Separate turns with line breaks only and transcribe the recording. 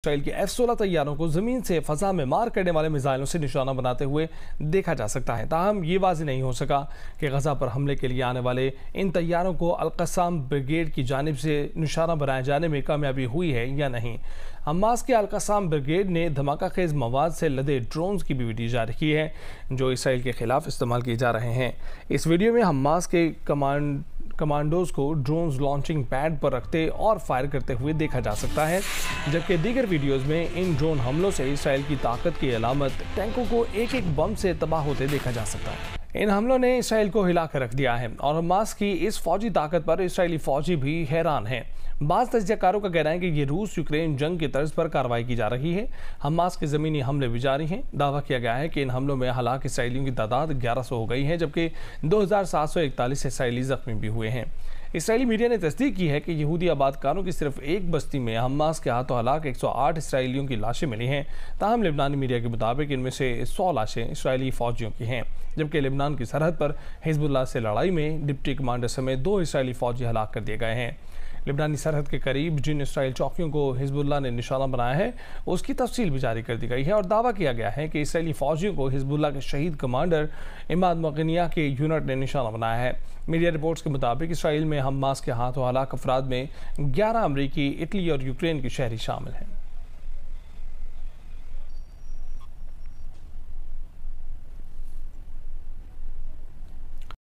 Israel के F-16 तैयारों को जमीन से फजा में मार करने वाले मिसाइलों से निशाना बनाते हुए देखा जा सकता है। ताहम ये वाज़ेह नहीं हो सका कि गजा पर हमले के लिए आने वाले इन तैयारों को अल-क़स्साम ब्रिगेड की जानिब से निशाना बनाए जाने में कामयाबी हुई है या नहीं। हमास के अल-क़स्साम ब्रिगेड ने धमाका खेज मवाद से लदे ड्रोन्स की भी वीडियो जारी की है जो इसराइल के खिलाफ इस्तेमाल किए जा रहे हैं। इस वीडियो में हमास के कमांडोज को ड्रोन्स लॉन्चिंग पैड पर रखते और फायर करते हुए देखा जा सकता है, जबकि दीगर वीडियोस में इन ड्रोन हमलों से इसराइल की ताकत की अलामत टैंकों को एक एक बम से तबाह होते देखा जा सकता है। इन हमलों ने इसराइल को हिला कर रख दिया है और हमास की इस फौजी ताकत पर इसराइली फौजी भी हैरान हैं। बाज़ तजज़ियाकारों का कहना है कि ये रूस यूक्रेन जंग की तर्ज पर कार्रवाई की जा रही है। हमास के ज़मीनी हमले भी जारी हैं। दावा किया गया है कि इन हमलों में हलाक इसराइलियों की तादाद 1100 हो गई है, जबकि 2741 इसराइली जख्मी भी हुए हैं। इसराइली मीडिया ने तस्दीक की है कि यहूदी आबादकारों की सिर्फ एक बस्ती में हमास के हाथों हलाक 108 इसराइलियों की लाशें मिली हैं। ताहम लेबनानी मीडिया के मुताबिक इनमें से 100 लाशें इसराइली फ़ौजियों की हैं, जबकि लेबनान की सरहद पर हिजबुल्लाह से लड़ाई में डिप्टी कमांडर समेत 2 इसराइली फ़ौजी हलाक कर दिए गए हैं। लेबनानी सरहद के करीब जिन इसराइल चौकियों को हिजबुल्लाह ने निशाना बनाया है उसकी तफसील भी जारी कर दी गई है और दावा किया गया है कि इसराइली फौजियों को हिजबुल्लाह के शहीद कमांडर इमाद मगनिया के यूनिट ने निशाना बनाया है। मीडिया रिपोर्ट्स के मुताबिक इसराइल में हमास के हाथों हलाक अफराद में 11 अमरीकी, इटली और यूक्रेन के शहरी शामिल हैं।